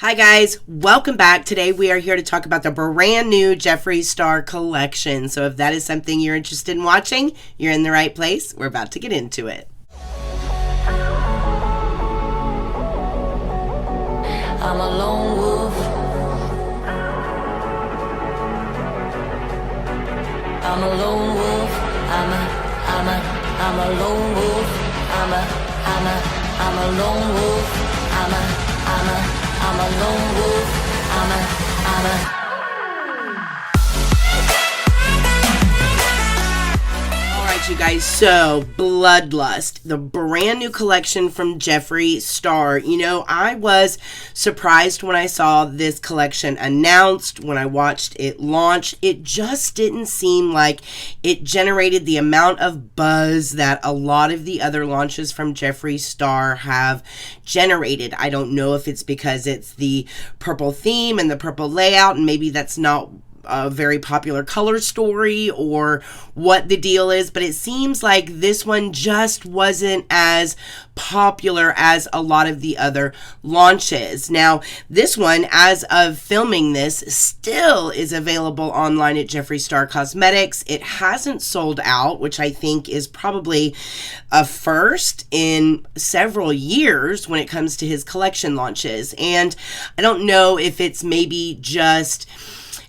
Hi guys, welcome back. Today we are here to talk about the brand new Jeffree Star collection. So if that is something you're interested in watching, you're in the right place. We're about to get into it. I'm a lone wolf. I'm a lone wolf. I'm a lone wolf. I'm a lone wolf. I'm a lone wolf. Alright you guys, so Bloodlust, the brand new collection from Jeffree Star. You know, I was surprised when I saw this collection announced, when I watched it launch. It just didn't seem like it generated the amount of buzz that a lot of the other launches from Jeffree Star have generated. I don't know if it's because it's the purple theme and the purple layout, and maybe that's not a very popular color story or what the deal is, but it seems like this one just wasn't as popular as a lot of the other launches. Now, this one, as of filming this, still is available online at Jeffree Star Cosmetics. It hasn't sold out, which I think is probably a first in several years when it comes to his collection launches. And I don't know if it's maybe just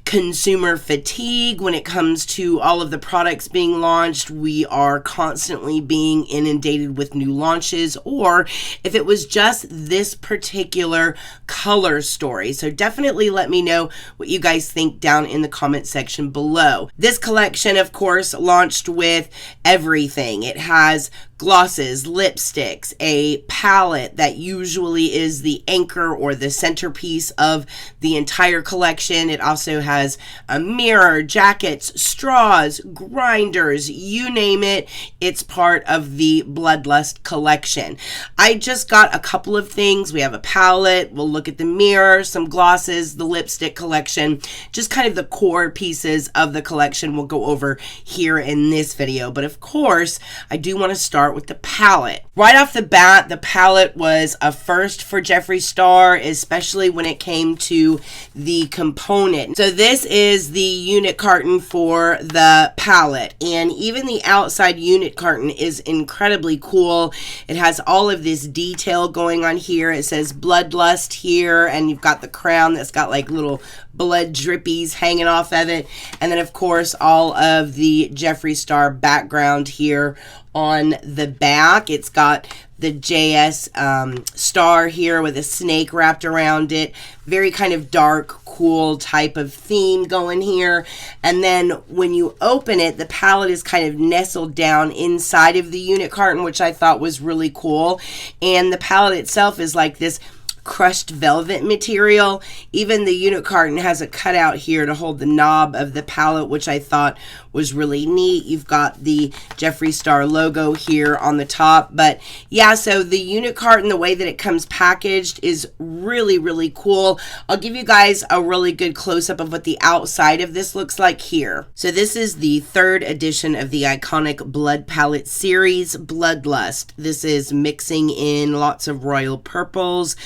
consumer fatigue when it comes to all of the products being launched. We are constantly being inundated with new launches, or if it was just this particular color story. So definitely let me know what you guys think down in the comment section below. This collection, of course, launched with everything. It has glosses, lipsticks, a palette that usually is the anchor or the centerpiece of the entire collection. It also has a mirror, jackets, straws, grinders, you name it. It's part of the Bloodlust collection. I just got a couple of things. We have a palette. We'll look at the mirror, some glosses, the lipstick collection, just kind of the core pieces of the collection we'll go over here in this video. But of course, I do want to start with the palette. Right off the bat, the palette was a first for Jeffree Star, especially when it came to the component. So this is the unit carton for the palette, and even the outside unit carton is incredibly cool. It has all of this detail going on here. It says Bloodlust here, and you've got the crown that's got like little blood drippies hanging off of it, and then of course all of the Jeffree Star background here on the back. It's got the JS star here with a snake wrapped around it. Very kind of dark, cool type of theme going here. And then when you open it, the palette is kind of nestled down inside of the unit carton, which I thought was really cool. And the palette itself is like this crushed velvet material. Even the unit carton has a cutout here to hold the knob of the palette, which I thought was really neat. You've got the Jeffree Star logo here on the top. But yeah, so the unit carton, the way that it comes packaged is really, really cool. I'll give you guys a really good close-up of what the outside of this looks like here. So this is the third edition of the iconic Blood Palette series, Bloodlust. This is mixing in lots of royal purples,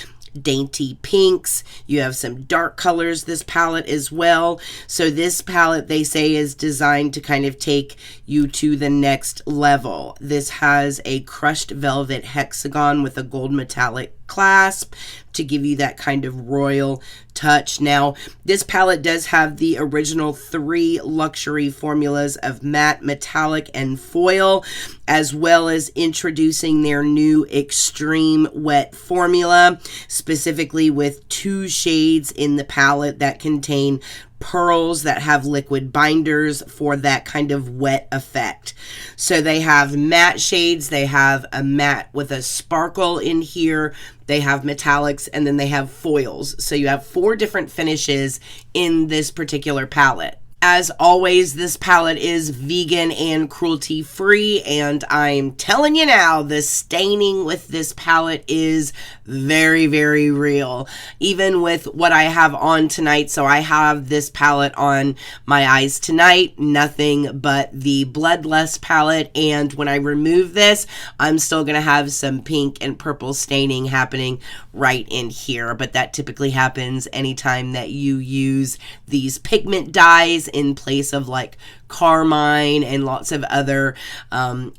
dainty pinks. You have some dark colors this palette as well. So this palette, they say, is designed to kind of take you to the next level. This has a crushed velvet hexagon with a gold metallic clasp to give you that kind of royal touch. Now, this palette does have the original 3 luxury formulas of matte, metallic, and foil, as well as introducing their new extreme wet formula, specifically with 2 shades in the palette that contain pearls that have liquid binders for that kind of wet effect. So they have matte shades, they have a matte with a sparkle in here, they have metallics, and then they have foils. So you have 4 different finishes in this particular palette. As always, this palette is vegan and cruelty-free, and I'm telling you now, the staining with this palette is very, very real. Even with what I have on tonight, so I have this palette on my eyes tonight, nothing but the Bloodlust palette, and when I remove this, I'm still going to have some pink and purple staining happening right in here, but that typically happens anytime that you use these pigment dyes in place of like carmine and lots of other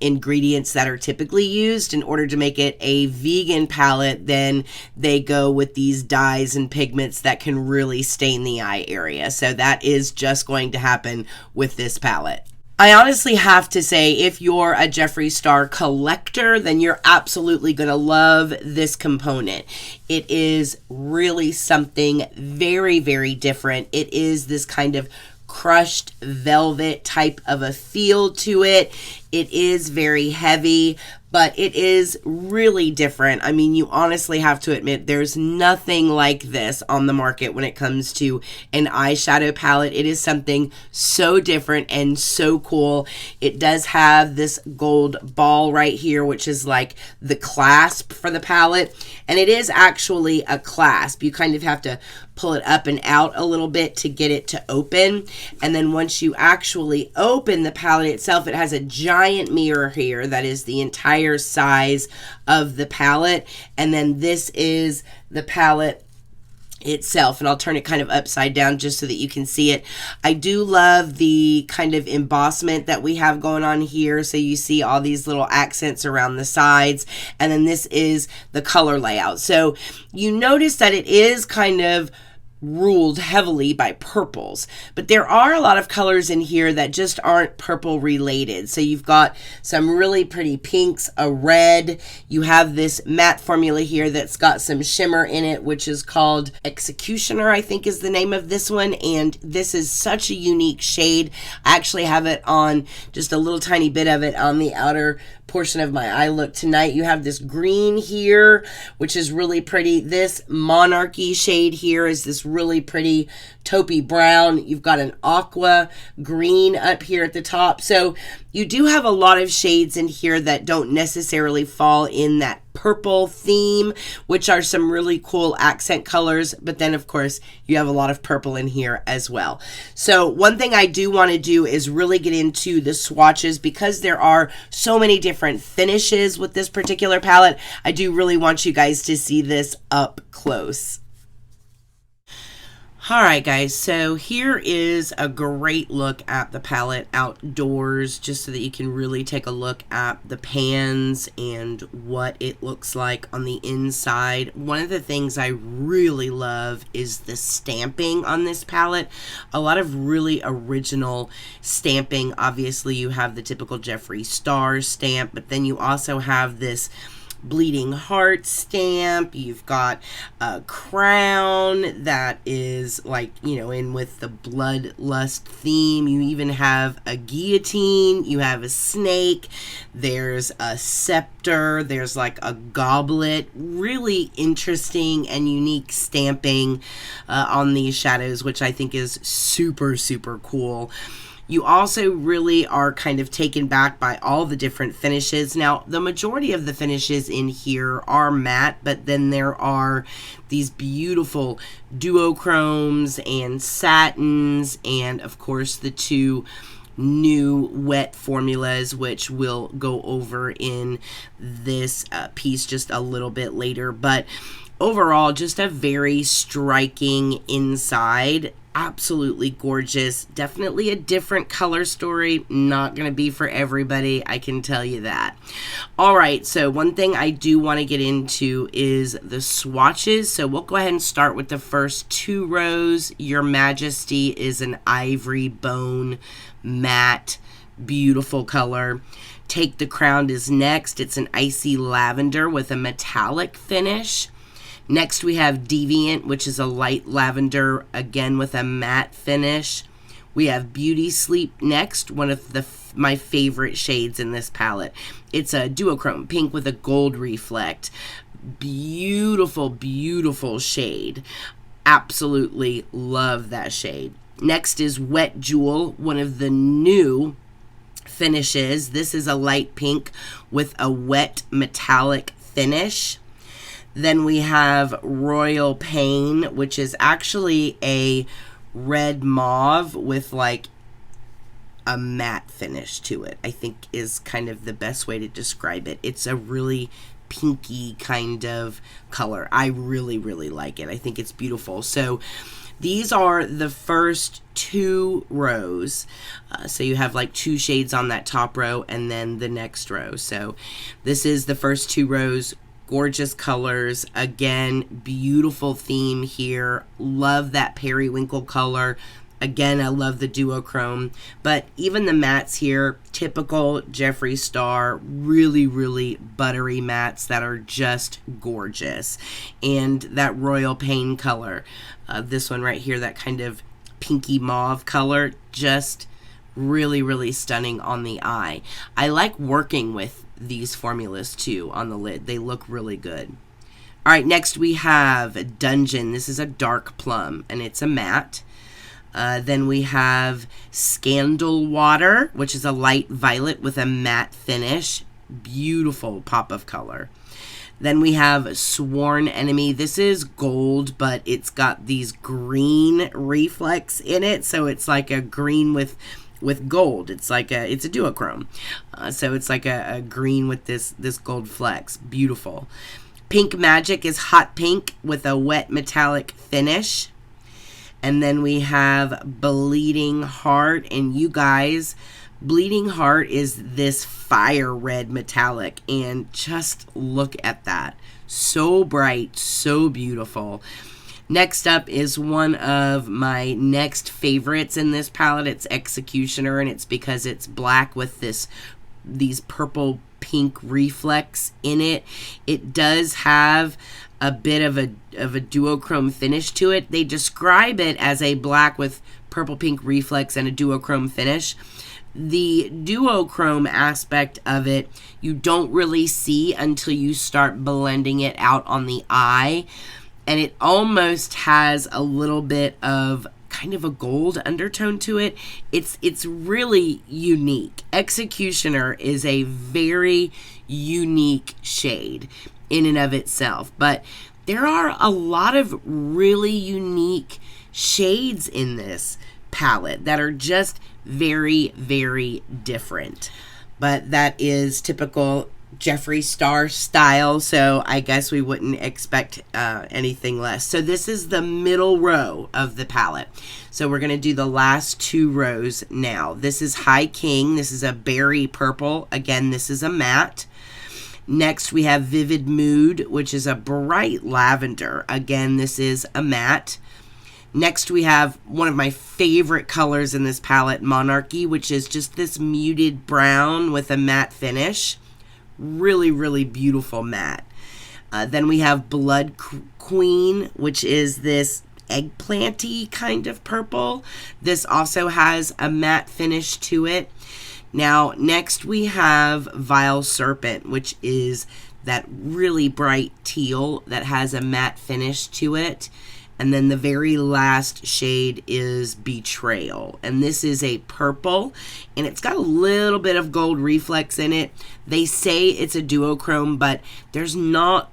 ingredients that are typically used in order to make it a vegan palette. Then they go with these dyes and pigments that can really stain the eye area. So that is just going to happen with this palette. I honestly have to say, if you're a Jeffree Star collector, then you're absolutely going to love this component. It is really something very, very different. It is this kind of crushed velvet type of a feel to it. It is very heavy, but it is really different. I mean, you honestly have to admit there's nothing like this on the market when it comes to an eyeshadow palette. It is something so different and so cool. It does have this gold ball right here, which is like the clasp for the palette, and it is actually a clasp. You kind of have to pull it up and out a little bit to get it to open, and then once you actually open the palette itself, it has a giant mirror here that is the entire size of the palette, and then this is the palette itself, and I'll turn it kind of upside down just so that you can see it. I do love the kind of embossment that we have going on here, so you see all these little accents around the sides, and then this is the color layout. So you notice that it is kind of ruled heavily by purples, but there are a lot of colors in here that just aren't purple related. So you've got some really pretty pinks, a red, you have this matte formula here that's got some shimmer in it, which is called Executioner, I think is the name of this one, and this is such a unique shade. I actually have it on just a little tiny bit of it on the outer portion of my eye look tonight. You have this green here, which is really pretty. This Monarchy shade here is this really pretty taupey brown. You've got an aqua green up here at the top. So you do have a lot of shades in here that don't necessarily fall in that purple theme, which are some really cool accent colors, but then of course you have a lot of purple in here as well. So one thing I do want to do is really get into the swatches, because there are so many different finishes with this particular palette. I do really want you guys to see this up close. Alright guys, so here is a great look at the palette outdoors, just so that you can really take a look at the pans and what it looks like on the inside. One of the things I really love is the stamping on this palette. A lot of really original stamping. Obviously you have the typical Jeffree Star stamp, but then you also have this bleeding heart stamp. You've got a crown that is like, you know, in with the bloodlust theme. You even have a guillotine, you have a snake, there's a scepter, there's like a goblet. Really interesting and unique stamping on these shadows, which I think is super, super cool. You also really are kind of taken back by all the different finishes. Now, the majority of the finishes in here are matte, but then there are these beautiful duochromes and satins, and of course the two new wet formulas, which we'll go over in this piece just a little bit later. But overall, just a very striking inside. Absolutely gorgeous. Definitely a different color story. Not going to be for everybody, I can tell you that. Alright, so one thing I do want to get into is the swatches. So we'll go ahead and start with the first two rows. Your Majesty is an ivory bone matte, beautiful color. Take the Crown is next. It's an icy lavender with a metallic finish. Next we have Deviant, which is a light lavender, again with a matte finish. We have Beauty Sleep next, one of my favorite shades in this palette. It's a duochrome pink with a gold reflect. Beautiful, beautiful shade. Absolutely love that shade. Next is Wet Jewel, one of the new finishes. This is a light pink with a wet metallic finish. Then we have Royal Pain, which is actually a red mauve with like a matte finish to it, I think is kind of the best way to describe it. It's a really pinky kind of color. I really, really like it. I think it's beautiful. So these are the first 2 rows. So you have like 2 shades on that top row and then the next row. So this is the first 2 rows. Gorgeous colors. Again, beautiful theme here. Love that periwinkle color. Again, I love the duochrome, but even the mattes here, typical Jeffree Star, really, really buttery mattes that are just gorgeous. And that Royal Pain color, this one right here, that kind of pinky mauve color, just really, really stunning on the eye. I like working with these formulas too on the lid. They look really good. All right, next we have Dungeon. This is a dark plum, and it's a matte. Then we have Scandal Water, which is a light violet with a matte finish. Beautiful pop of color. Then we have Sworn Enemy. This is gold, but it's got these green reflex in it. So it's like a green with gold. It's a duochrome. So it's like a green with this gold flex. Beautiful. Pink Magic is hot pink with a wet metallic finish. And then we have Bleeding Heart. And you guys, Bleeding Heart is this fire red metallic. And just look at that. So bright, so beautiful. Next up is one of my next favorites in this palette. It's Executioner, and it's because it's black with these purple pink reflex in it. It does have a bit of a duochrome finish to it. They describe it as a black with purple pink reflex and a duochrome finish. The duochrome aspect of it you don't really see until you start blending it out on the eye, and it almost has a little bit of kind of a gold undertone to it. It's really unique. Executioner is a very unique shade in and of itself, but there are a lot of really unique shades in this palette that are just very, very different. But that is typical Jeffree Star style, so I guess we wouldn't expect anything less. So this is the middle row of the palette. So we're going to do the last 2 rows now. This is High King. This is a berry purple. Again, this is a matte. Next, we have Vivid Mood, which is a bright lavender. Again, this is a matte. Next, we have one of my favorite colors in this palette, Monarchy, which is just this muted brown with a matte finish. Really, really beautiful matte. Then we have Blood Queen, which is this eggplanty kind of purple. This also has a matte finish to it. Now, next we have Vile Serpent, which is that really bright teal that has a matte finish to it. And then the very last shade is Betrayal. And this is a purple, and it's got a little bit of gold reflex in it. They say it's a duochrome, but there's not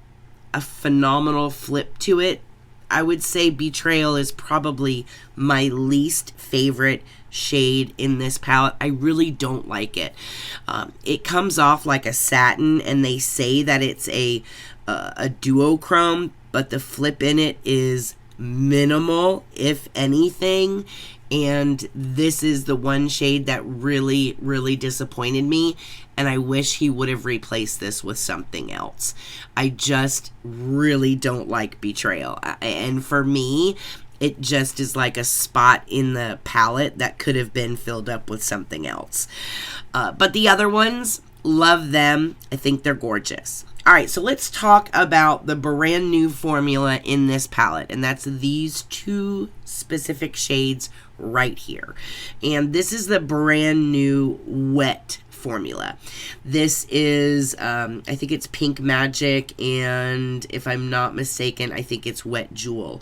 a phenomenal flip to it. I would say Betrayal is probably my least favorite shade in this palette. I really don't like it. It comes off like a satin, and they say that it's a duochrome, but the flip in it is minimal, if anything. And this is the one shade that really, really disappointed me, and I wish he would have replaced this with something else. I just really don't like Betrayal, and for me, it just is like a spot in the palette that could have been filled up with something else. But the other ones, love them. I think they're gorgeous. All right, so let's talk about the brand new formula in this palette, and that's these 2 specific shades right here. And this is the brand new wet formula. This is, I think it's Pink Magic, and if I'm not mistaken, I think it's Wet Jewel.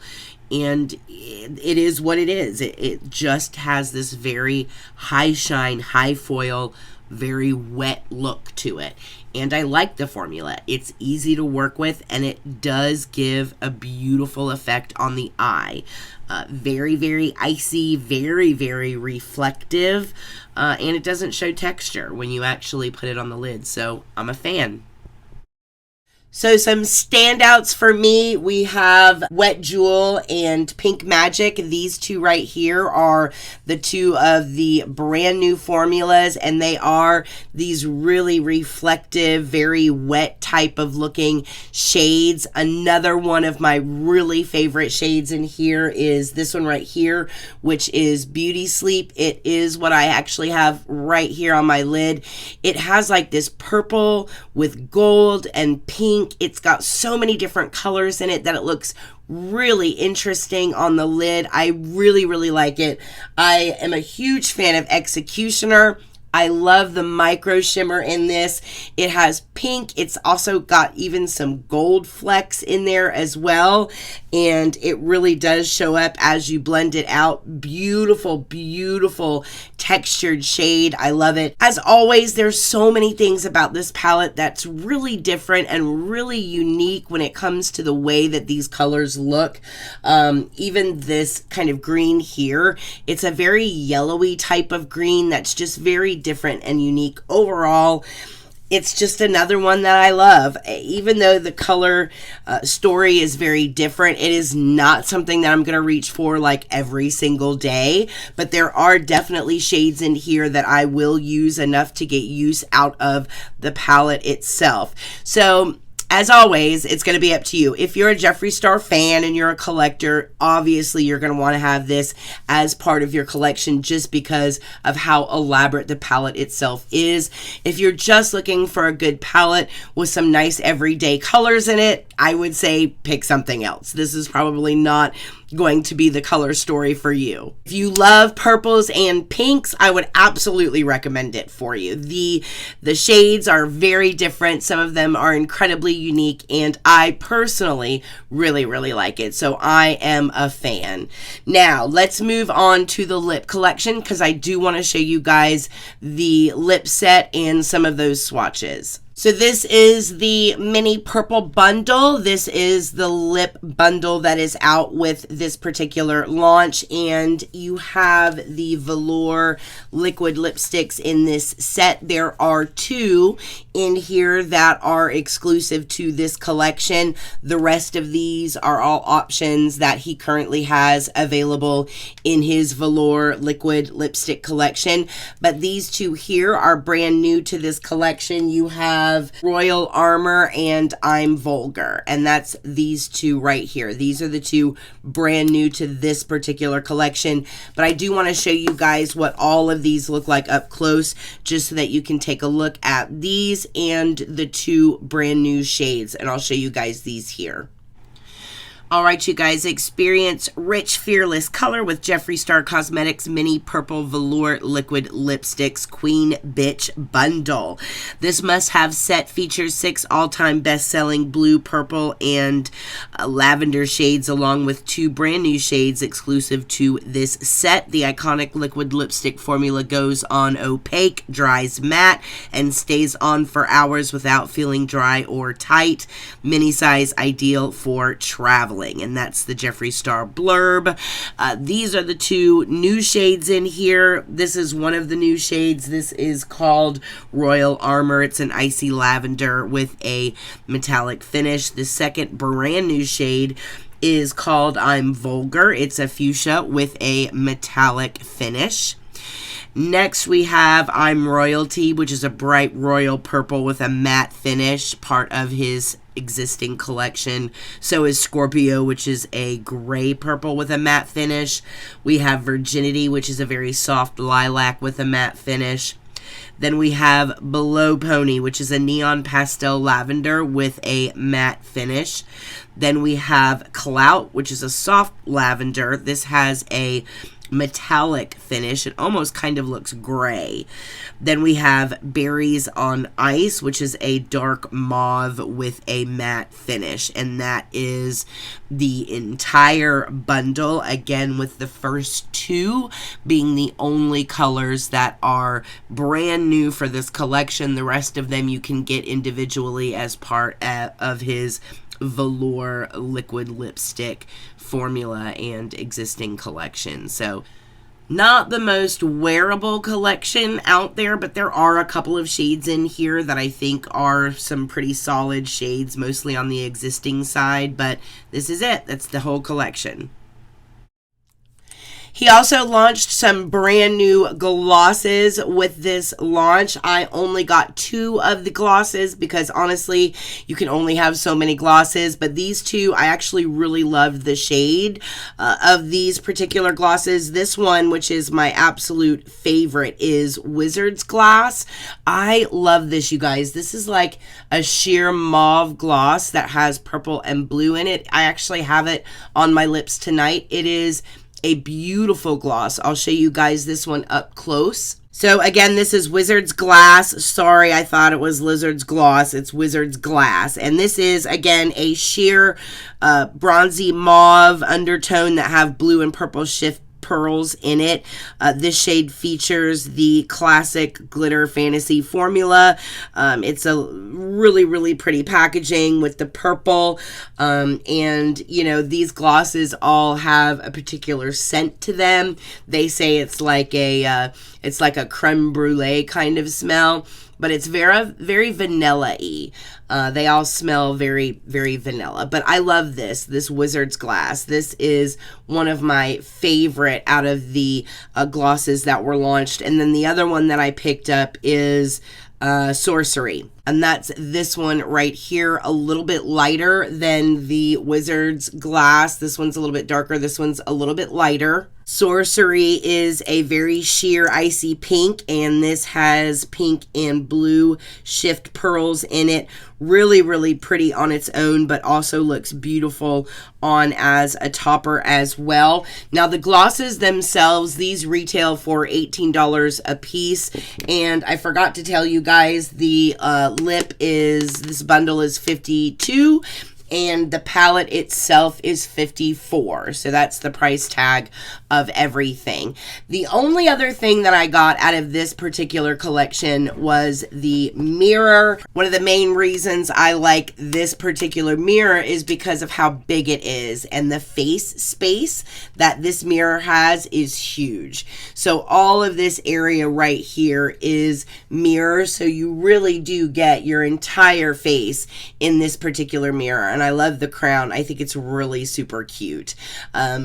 And it is what it is. It just has this very high shine, high foil, very wet look to it. And I like the formula. It's easy to work with, and it does give a beautiful effect on the eye. Very, very icy, very, very reflective, and it doesn't show texture when you actually put it on the lid. So I'm a fan. So some standouts for me, we have Wet Jewel and Pink Magic. These two right here are the two of the brand new formulas, and they are these really reflective, very wet type of looking shades. Another one of my really favorite shades in here is this one right here, which is Beauty Sleep. It is what I actually have right here on my lid. It has like this purple with gold and pink. It's got so many different colors in it that it looks really interesting on the lid. I really, really like it. I am a huge fan of Executioner. I love the micro shimmer in this. It has pink. It's also got even some gold flecks in there as well. And it really does show up as you blend it out. Beautiful, beautiful textured shade. I love it. As always, there's so many things about this palette that's really different and really unique when it comes to the way that these colors look. Even this kind of green here, it's a very yellowy type of green that's just very different and unique overall. It's just another one that I love. Even though the color story is very different, it is not something that I'm going to reach for like every single day, but there are definitely shades in here that I will use enough to get use out of the palette itself. So as always, it's going to be up to you. If you're a Jeffree Star fan and you're a collector, obviously you're going to want to have this as part of your collection just because of how elaborate the palette itself is. If you're just looking for a good palette with some nice everyday colors in it, I would say pick something else. This is probably not going to be the color story for you. If you love purples and pinks, I would absolutely recommend it for you. The shades are very different. Some of them are incredibly unique, and I personally really, really like it. So I am a fan. Now, let's move on to the lip collection because I do want to show you guys the lip set and some of those swatches. So this is the mini purple bundle. This is the lip bundle that is out with this particular launch, and you have the velour liquid lipsticks in this set. There are two in here that are exclusive to this collection. The rest of these are all options that he currently has available in his velour liquid lipstick collection, but these two here are brand new to this collection. You have Royal Armor and I'm Vulgar, and that's these two right here. These are the two brand new to this particular collection, but I do want to show you guys what all of these look like up close just so that you can take a look at these and the two brand new shades, and I'll show you guys these here. All right, you guys, experience rich, fearless color with Jeffree Star Cosmetics Mini Purple Velour Liquid Lipsticks Queen Bitch Bundle. This must-have set features 6 all-time best-selling blue, purple, and lavender shades, along with 2 brand new shades exclusive to this set. The iconic liquid lipstick formula goes on opaque, dries matte, and stays on for hours without feeling dry or tight. Mini size ideal for traveling. And that's the Jeffree Star blurb. These are the 2 new shades in here. This is one of the new shades. This is called Royal Armor. It's an icy lavender with a metallic finish. The second brand new shade is called I'm Vulgar. It's a fuchsia with a metallic finish. Next, we have I'm Royalty, which is a bright royal purple with a matte finish, part of his existing collection. So is Scorpio, which is a gray purple with a matte finish. We have Virginity, which is a very soft lilac with a matte finish. Then we have Below Pony, which is a neon pastel lavender with a matte finish. Then we have Clout, which is a soft lavender. This has a metallic finish. It almost kind of looks gray. Then we have Berries on Ice, which is a dark mauve with a matte finish, and that is the entire bundle, again with the first two being the only colors that are brand new for this collection. The rest of them you can get individually as part of his velour liquid lipstick formula and existing collection. So not the most wearable collection out there, but there are a couple of shades in here that I think are some pretty solid shades, mostly on the existing side, but this is it. That's the whole collection. He also launched some brand new glosses with this launch. I only got 2 of the glosses because honestly, you can only have so many glosses. But these 2, I actually really loved the shade of these particular glosses. This one, which is my absolute favorite, is Wizard's Glass. I love this, you guys. This is like a sheer mauve gloss that has purple and blue in it. I actually have it on my lips tonight. It is a beautiful gloss. I'll show you guys this one up close. So again, this is Wizard's Glass. Sorry, I thought it was Lizard's Gloss. It's Wizard's Glass. And this is, again, a sheer bronzy mauve undertone that have blue and purple shift pearls in it. This shade features the classic glitter fantasy formula. It's a really, really pretty packaging with the purple. And, you know, these glosses all have a particular scent to them. They say it's like a creme brulee kind of smell, but it's very vanilla-y. They all smell very, very vanilla. But I love this Wizard's Glass. This is one of my favorite out of the glosses that were launched. And then the other one that I picked up is Sorcery. And that's this one right here, a little bit lighter than the Wizard's Glass. This one's a little bit darker. This one's a little bit lighter. Sorcery is a very sheer icy pink, and this has pink and blue shift pearls in it. Really, really pretty on its own, but also looks beautiful on as a topper as well. Now, the glosses themselves, these retail for $18 a piece, and I forgot to tell you guys, the this bundle is $52, and the palette itself is $54. So that's the price tag of everything. The only other thing that I got out of this particular collection was the mirror. One of the main reasons I like this particular mirror is because of how big it is, and the face space that this mirror has is huge. So all of this area right here is mirror, so you really do get your entire face in this particular mirror. And I love the crown. I think it's really super cute.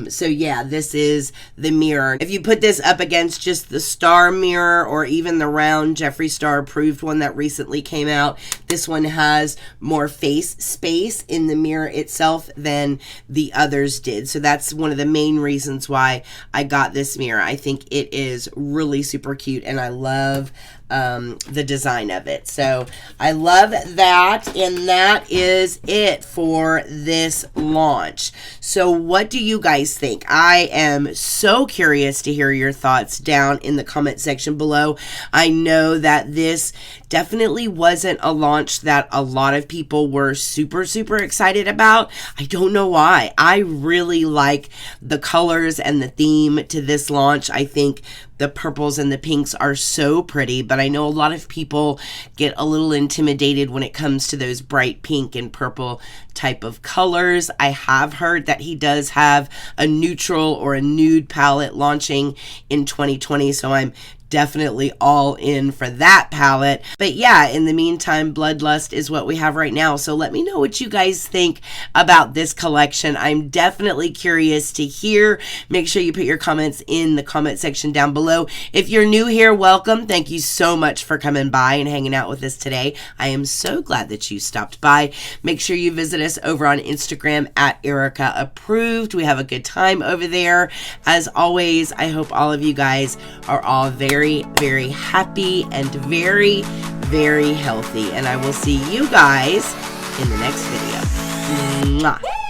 So yeah, this is the mirror. If you put this up against just the star mirror or even the round Jeffree Star approved one that recently came out, this one has more face space in the mirror itself than the others did. So that's one of the main reasons why I got this mirror. I think it is really super cute, and I love the design of it. So I love that, and that is it for this launch. So what do you guys think? I am so curious to hear your thoughts down in the comment section below. I know that this definitely wasn't a launch that a lot of people were super, super excited about. I don't know why. I really like the colors and the theme to this launch. I think the purples and the pinks are so pretty, but I know a lot of people get a little intimidated when it comes to those bright pink and purple type of colors. I have heard that he does have a neutral or a nude palette launching in 2020, so I'm definitely all in for that palette. But yeah, in the meantime, Bloodlust is what we have right now. So let me know what you guys think about this collection. I'm definitely curious to hear. Make sure you put your comments in the comment section down below. If you're new here, welcome. Thank you so much for coming by and hanging out with us today. I am so glad that you stopped by. Make sure you visit us over on Instagram at Erica Approved. We have a good time over there. As always, I hope all of you guys are all very, very happy and very, very healthy. And I will see you guys in the next video. Mwah.